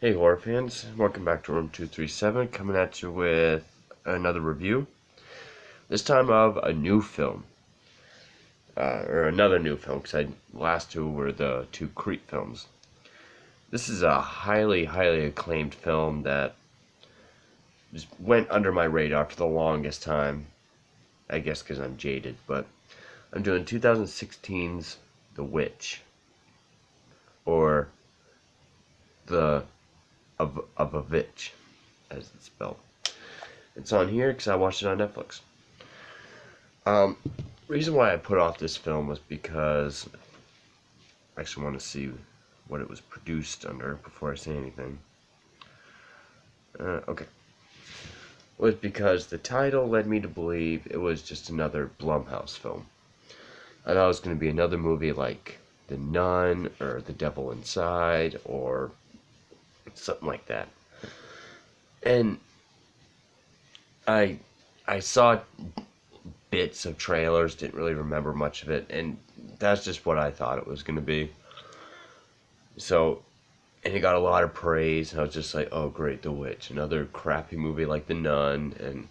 Hey horror fans, welcome back to Room 237, coming at you with another review. This time of a new film, or another new film, because last two were the two Creep films. This is a highly, highly acclaimed film that just went under my radar for the longest time. I guess because I'm jaded, but I'm doing 2016's The Witch, or the of a Vitch, as it's spelled. It's on here because I watched it on Netflix. Reason why I put off this film was because I actually want to see what it was produced under before I say anything. Okay. Was because the title led me to believe it was just another Blumhouse film. I thought it was going to be another movie like The Nun or The Devil Inside or something like that. And I saw bits of trailers, didn't really remember much of it, and that's just what I thought it was going to be. So, and it got a lot of praise, and I was just like, oh great, The Witch, another crappy movie like The Nun, and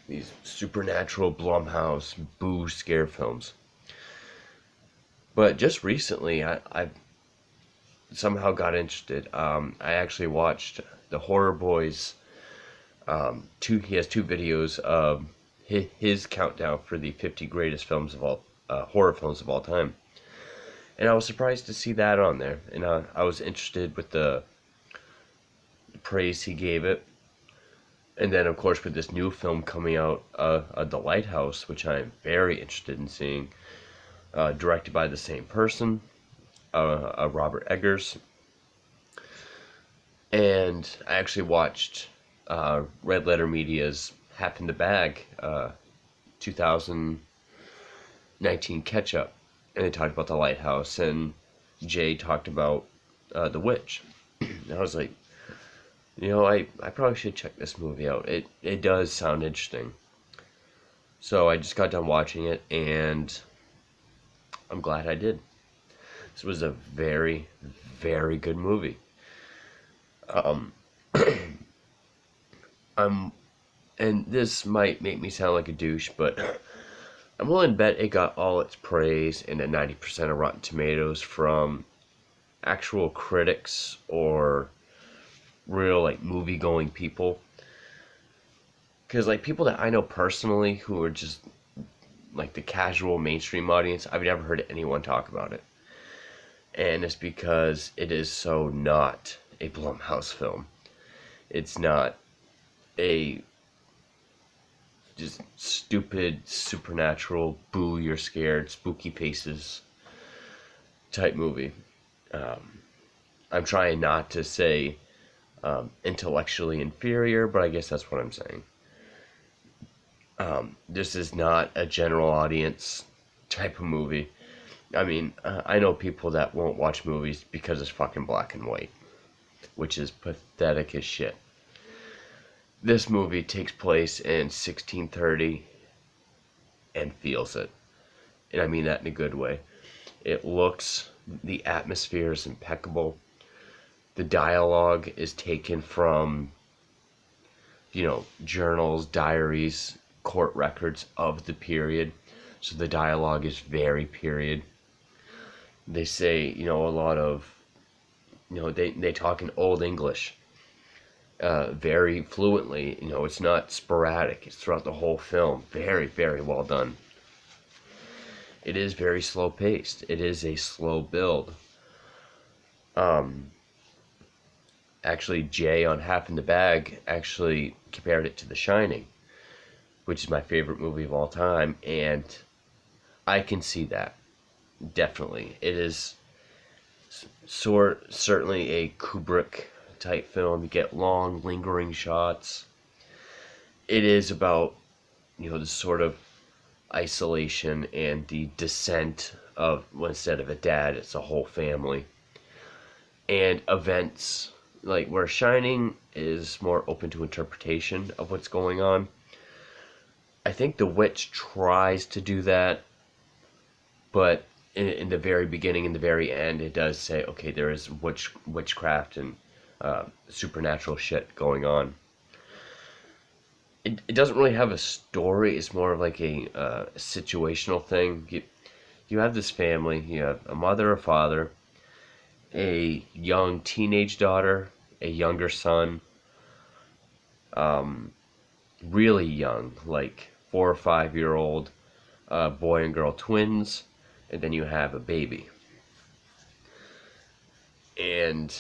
these supernatural Blumhouse boo scare films. But just recently, I somehow got interested. I actually watched the Horror Boys. He has two videos of his countdown for the 50 greatest films of all horror films of all time, and I was surprised to see that on there. And I was interested with the praise he gave it, and then of course with this new film coming out, The Lighthouse, which I am very interested in seeing, directed by the same person, Robert Eggers. And I actually watched Red Letter Media's Half in the Bag 2019 catch up, and they talked about The Lighthouse, and Jay talked about The Witch. And I was like, I probably should check this movie out. It does sound interesting. So I just got done watching it, and I'm glad I did. This was a very, very good movie. And this might make me sound like a douche, but I'm willing to bet it got all its praise and a 90% of Rotten Tomatoes from actual critics or real movie going people. Because people that I know personally who are just the casual mainstream audience, I've never heard anyone talk about it. And it's because it is so not a Blumhouse film. It's not a just stupid, supernatural, boo, you're scared, spooky faces type movie. I'm trying not to say intellectually inferior, but I guess that's what I'm saying. This is not a general audience type of movie. I mean, I know people that won't watch movies because it's fucking black and white, which is pathetic as shit. This movie takes place in 1630 and feels it. And I mean that in a good way. The atmosphere is impeccable. The dialogue is taken from, journals, diaries, court records of the period. So the dialogue is very period. They say, a lot of, they talk in Old English. Very fluently. It's not sporadic. It's throughout the whole film. Very, very well done. It is very slow paced. It is a slow build. Actually, Jay on Half in the Bag actually compared it to The Shining, which is my favorite movie of all time, and I can see that. Definitely. It is certainly a Kubrick type film. You get long, lingering shots. It is about, the sort of isolation and the descent of, well, instead of a dad, it's a whole family. And events, where Shining is more open to interpretation of what's going on. I think The Witch tries to do that, but in the very beginning and the very end, it does say, okay, there is witchcraft and supernatural shit going on. It doesn't really have a story. It's more of like a situational thing. You have this family. You have a mother, a father, a young teenage daughter, a younger son, really young, like 4 or 5 year old boy and girl twins, and then you have a baby. And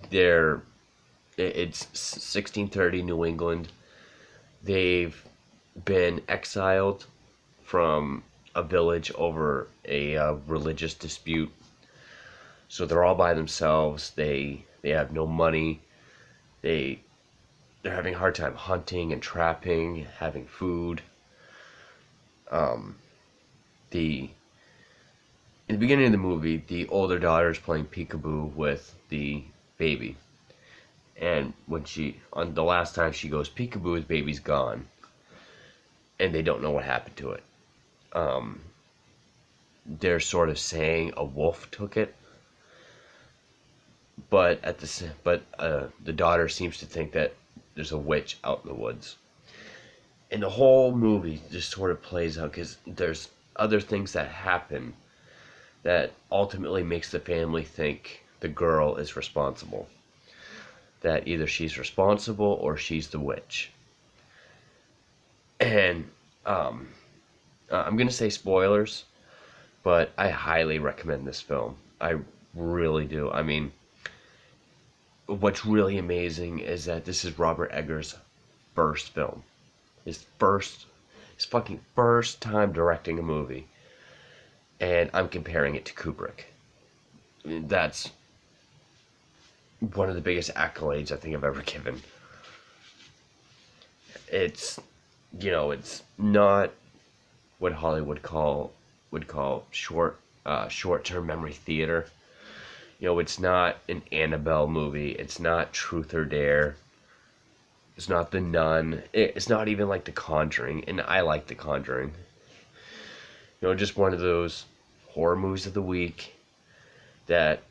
they're it's 1630 New England. They've been exiled from a village over a religious dispute. So they're all by themselves. They have no money. They're having a hard time hunting and trapping, having food. The In the beginning of the movie, the older daughter is playing peekaboo with the baby. And on the last time she goes peekaboo, the baby's gone. And they don't know what happened to it. They're sort of saying a wolf took it. But the daughter seems to think that there's a witch out in the woods. And the whole movie just sort of plays out because there's other things that happen that ultimately makes the family think the girl is responsible. That either she's responsible or she's the witch. And I'm going to say spoilers, but I highly recommend this film. I really do. I mean, what's really amazing is that this is Robert Eggers' first film. His fucking first time directing a movie. And I'm comparing it to Kubrick. I mean, that's one of the biggest accolades I think I've ever given. It's not what Hollywood would call short-term memory theater. It's not an Annabelle movie. It's not Truth or Dare. It's not The Nun. It's not even like The Conjuring, and I like The Conjuring. Just one of those horror movies of the week that,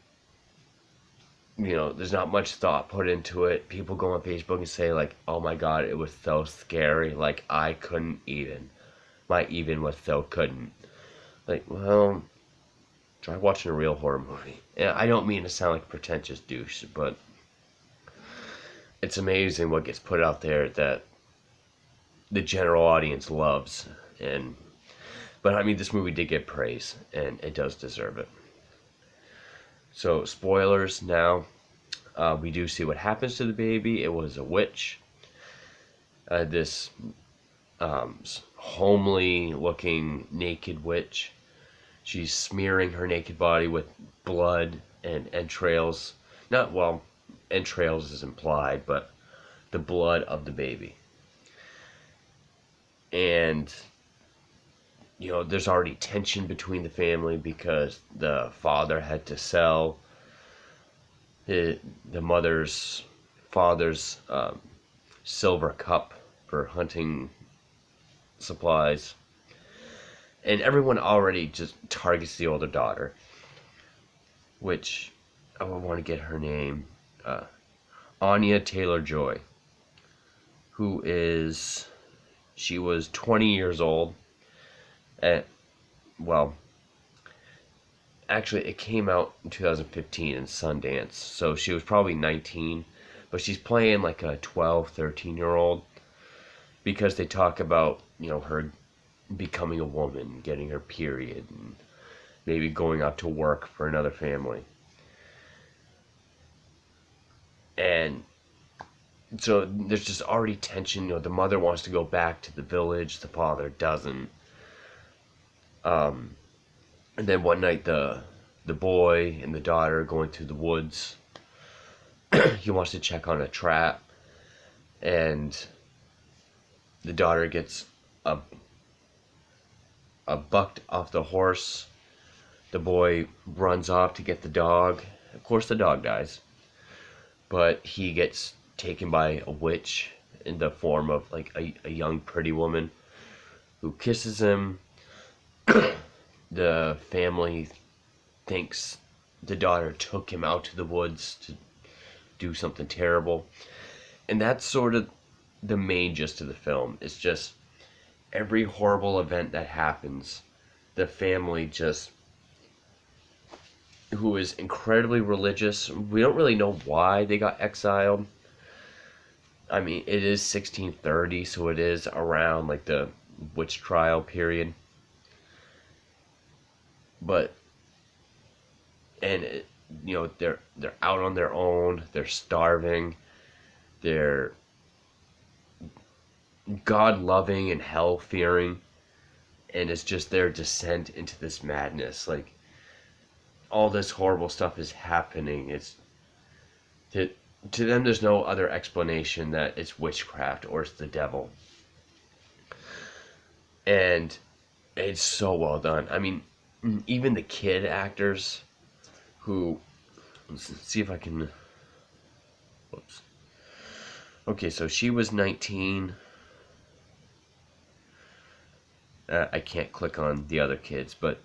there's not much thought put into it. People go on Facebook and say, like, oh my god, it was so scary. Like, I couldn't even. My even was so couldn't. Like, well, try watching a real horror movie. And I don't mean to sound like a pretentious douche, but it's amazing what gets put out there that the general audience loves. But I mean, this movie did get praise, and it does deserve it. So, spoilers now. We do see what happens to the baby. It was a witch. This homely-looking naked witch. She's smearing her naked body with blood and entrails. Entrails is implied, but the blood of the baby. And there's already tension between the family because the father had to sell the father's silver cup for hunting supplies. And everyone already just targets the older daughter, which I would want to get her name. Anya Taylor-Joy, she was 20 years old. Actually, it came out in 2015 in Sundance, so she was probably 19, but she's playing like a 12, 13-year-old because they talk about, her becoming a woman, getting her period, and maybe going out to work for another family. And so there's just already tension. The mother wants to go back to the village, the father doesn't. And then one night the boy and the daughter are going through the woods. He wants to check on a trap, and the daughter gets bucked off the horse. The boy runs off to get the dog. Of course the dog dies, but he gets taken by a witch in the form of like a young pretty woman who kisses him. The family thinks the daughter took him out to the woods do something terrible. And that's sort of the main gist of the film. It's just every horrible event that happens, the family just, who is incredibly religious, we don't really know why they got exiled. I mean, it is 1630, so it is around like the witch trial period. But and it, they're out on their own, they're starving, they're God loving and hell fearing, and it's just their descent into this madness. Like, all this horrible stuff is happening. It's to them, there's no other explanation that it's witchcraft or it's the devil. And it's so well done. I mean, even the kid actors who, let's see if I can, whoops. Okay, so she was 19. I can't click on the other kids, but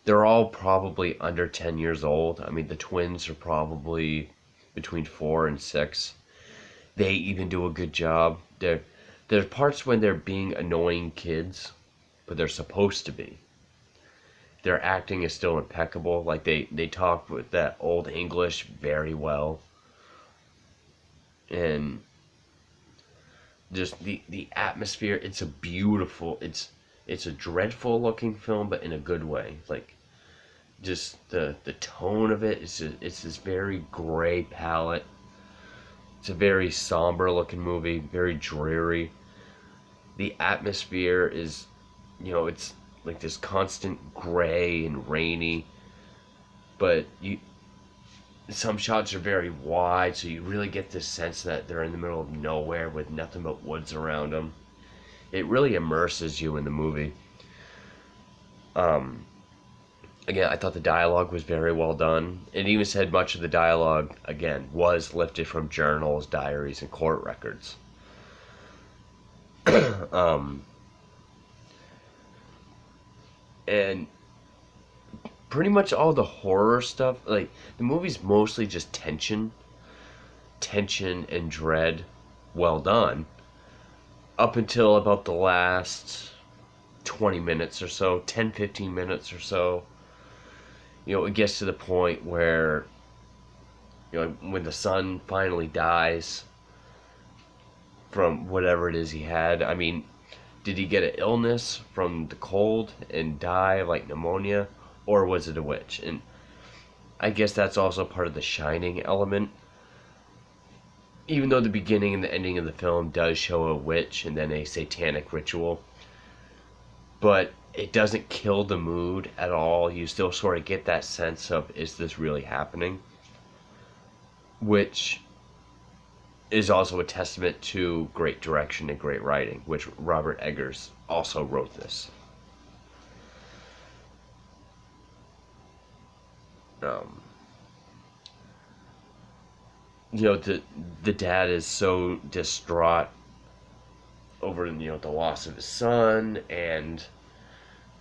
they're all probably under 10 years old. I mean, the twins are probably between 4 and 6. They even do a good job. There's parts when they're being annoying kids, but they're supposed to be. Their acting is still impeccable. Like, they talk with that old English very well. And just the atmosphere, it's a beautiful, it's a dreadful looking film, but in a good way. Like, just the tone of it, it's this very gray palette. It's a very somber looking movie, very dreary. The atmosphere is, it's like this constant gray and rainy, but some shots are very wide, so you really get this sense that they're in the middle of nowhere with nothing but woods around them. It really immerses you in the movie. Again, I thought the dialogue was very well done. It even said much of the dialogue, again, was lifted from journals, diaries, and court records. And pretty much all the horror stuff, like, the movie's mostly just tension and dread, well done, up until about the last 20 minutes or so, 10-15 minutes or so. It gets to the point where, when the son finally dies from whatever it is he had. I mean, did he get an illness from the cold and die of, like, pneumonia? Or was it a witch? And I guess that's also part of the shining element. Even though the beginning and the ending of the film does show a witch and then a satanic ritual. But it doesn't kill the mood at all. You still sort of get that sense of, is this really happening? Which is also a testament to great direction and great writing, which Robert Eggers also wrote this. The dad is so distraught over, the loss of his son, and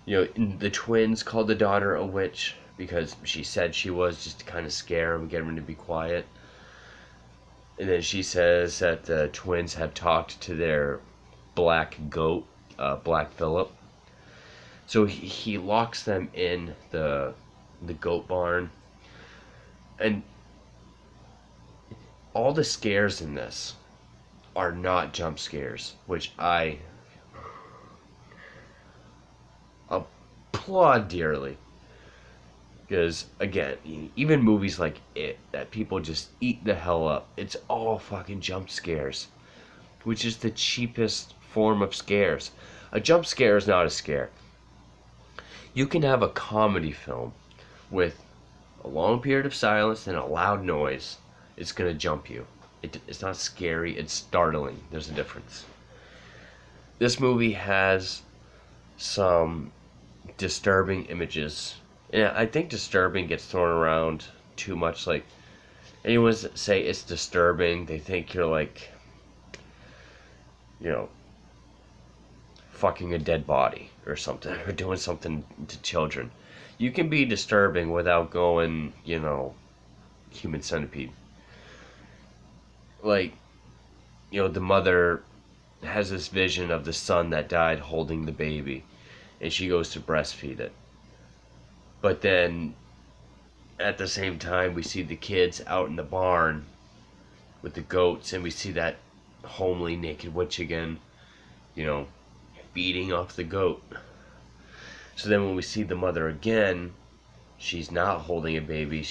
the twins called the daughter a witch because she said she was, just to kind of scare him, get him to be quiet. And then she says that the twins have talked to their black goat, Black Phillip. So he locks them in the goat barn. And all the scares in this are not jump scares, which I applaud dearly. Because, again, even movies like It, that people just eat the hell up, it's all fucking jump scares, which is the cheapest form of scares. A jump scare is not a scare. You can have a comedy film with a long period of silence and a loud noise. It's going to jump you. It's not scary, it's startling. There's a difference. This movie has some disturbing images. And I think disturbing gets thrown around too much. Like, anyone say it's disturbing, they think you're like, fucking a dead body or something, or doing something to children. You can be disturbing without going, human centipede. like, the mother has this vision of the son that died holding the baby, and she goes to breastfeed it. But then at the same time, we see the kids out in the barn with the goats, and we see that homely naked witch again, you know, beating off the goat. So then when we see the mother again, she's not holding a baby.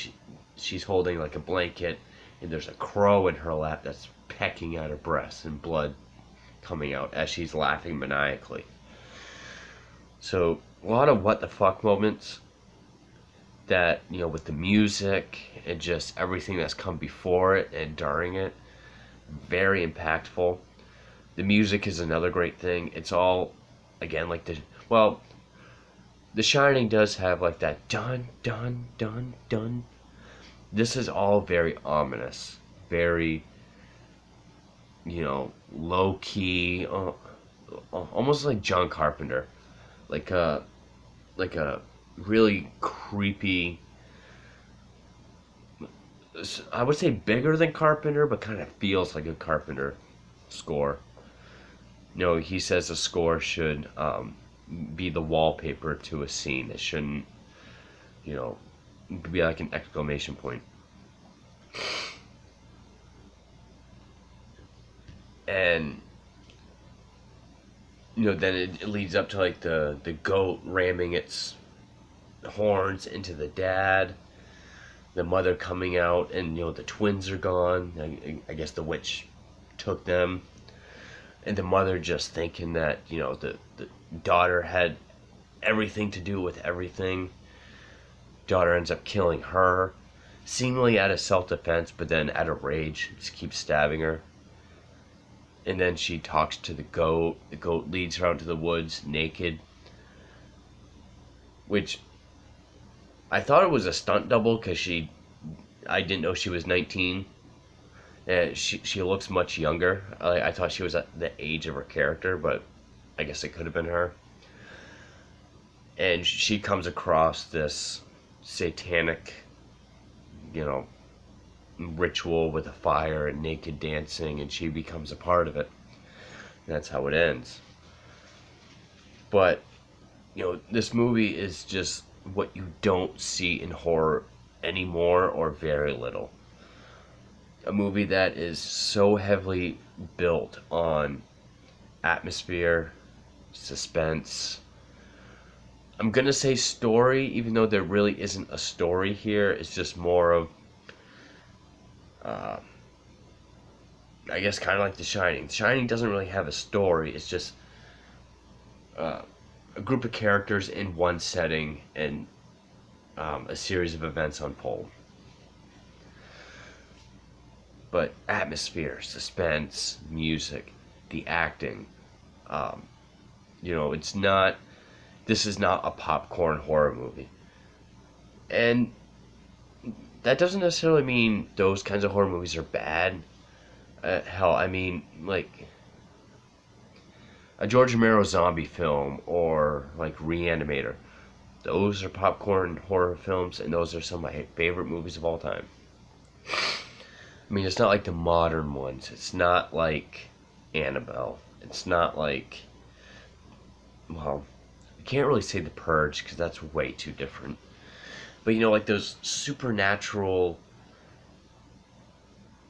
She's holding like a blanket, and there's a crow in her lap that's pecking at her breast, and blood coming out as she's laughing maniacally. So a lot of what the fuck moments that, with the music and just everything that's come before it and during it, very impactful. The music is another great thing. It's all, again, like The Shining does have like that dun dun dun dun. This is all very ominous, very, low key, almost like John Carpenter, like a really creepy. I would say bigger than Carpenter, but kind of feels like a Carpenter score. He says a score should be the wallpaper to a scene. It shouldn't, be like an exclamation point. And then it leads up to like the goat ramming its horns into the dad, the mother coming out, and the twins are gone. I guess the witch took them, and the mother just thinking that the daughter had everything to do with everything. Daughter ends up killing her, seemingly out of self-defense, but then out of rage, just keeps stabbing her. And then she talks to the goat. The goat leads her out into the woods naked, which I thought it was a stunt double because I didn't know she was 19. She looks much younger. I thought she was at the age of her character, but I guess it could have been her. And she comes across this satanic, ritual with a fire and naked dancing, and she becomes a part of it. And that's how it ends. But, this movie is just what you don't see in horror anymore, or very little. A movie that is so heavily built on atmosphere, suspense. I'm gonna say story, even though there really isn't a story here. It's just more of, I guess, kind of like The Shining. The Shining doesn't really have a story. It's just a group of characters in one setting, and a series of events unfold. But atmosphere, suspense, music, the acting, it's not. This is not a popcorn horror movie, and that doesn't necessarily mean those kinds of horror movies are bad. Hell, I mean, like a George Romero zombie film, or like Reanimator. Those are popcorn horror films, and those are some of my favorite movies of all time. I mean, it's not like the modern ones. It's not like Annabelle. It's not like, well, I can't really say The Purge because that's way too different. But like those supernatural,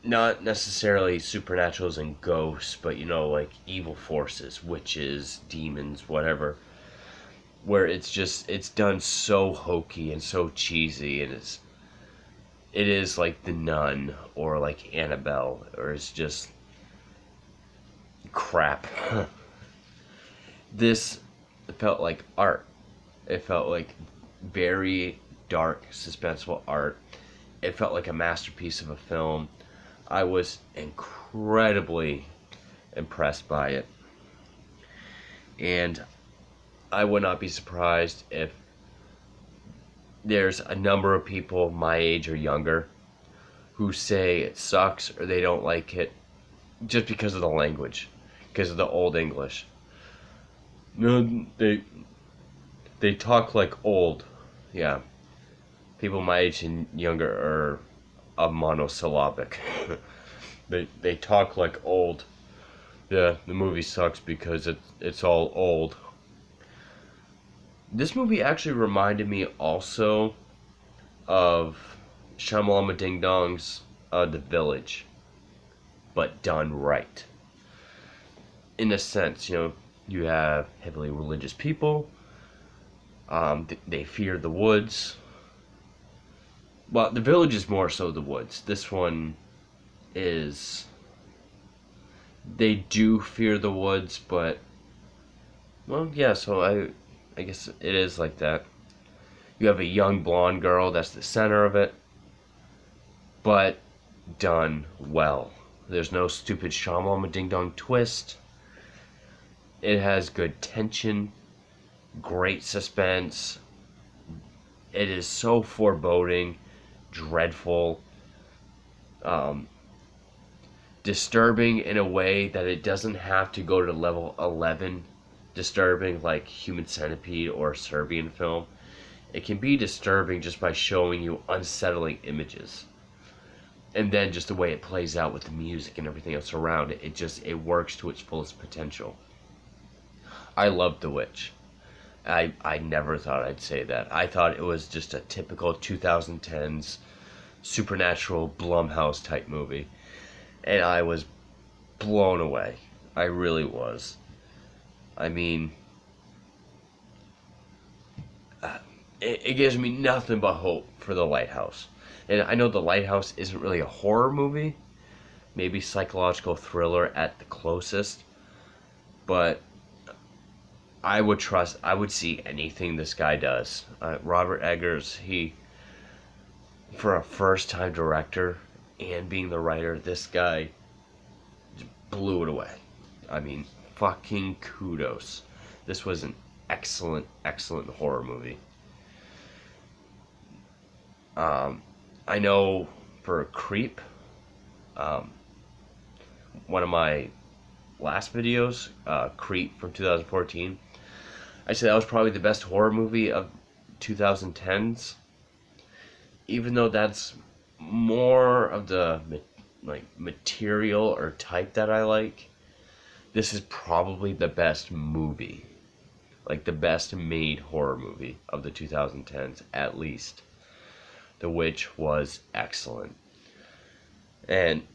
not necessarily supernaturals and ghosts, but like evil forces, witches, demons, whatever. Where it's done so hokey and so cheesy, and it is like The Nun or like Annabelle, or it's just crap. This felt like art. It felt like very dark, suspenseful art. It felt like a masterpiece of a film. I was incredibly impressed by it. And I would not be surprised if there's a number of people my age or younger who say it sucks or they don't like it just because of the language, because of the old English. No, they talk like old. Yeah. People my age and younger are monosyllabic. They talk like old. The movie sucks because it's all old. This movie actually reminded me also of Shyamalama Ding Dong's The Village, but done right. In a sense, you have heavily religious people. They fear the woods. Well, The Village is more so the woods. This one is, they do fear the woods, but well, yeah. So I guess it is like that. You have a young blonde girl that's the center of it, but done well. There's no stupid Shamalama Ding Dong twist. It has good tension, great suspense. It is so foreboding, dreadful, um, disturbing in a way that it doesn't have to go to level 11 disturbing like Human Centipede or Serbian film. It can be disturbing just by showing you unsettling images. And then just the way it plays out with the music and everything else around it, it works to its fullest potential. I love The Witch. I never thought I'd say that. I thought it was just a typical 2010s supernatural Blumhouse type movie. And I was blown away. I really was. I mean, it gives me nothing but hope for The Lighthouse. And I know The Lighthouse isn't really a horror movie, maybe psychological thriller at the closest, but I would see anything this guy does. Robert Eggers, for a first time director and being the writer, this guy blew it away. I mean, fucking kudos. This was an excellent, excellent horror movie. I know for Creep, one of my last videos, Creep from 2014, I said that was probably the best horror movie of 2010s. Even though that's more of the material or type that I like, this is probably the best movie. Like the best made horror movie of the 2010s, at least. The Witch was excellent. And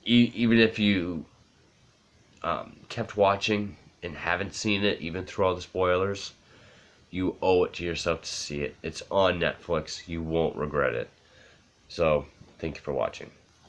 even if you kept watching and haven't seen it, even through all the spoilers, you owe it to yourself to see it. It's on Netflix. You won't regret it. So, thank you for watching.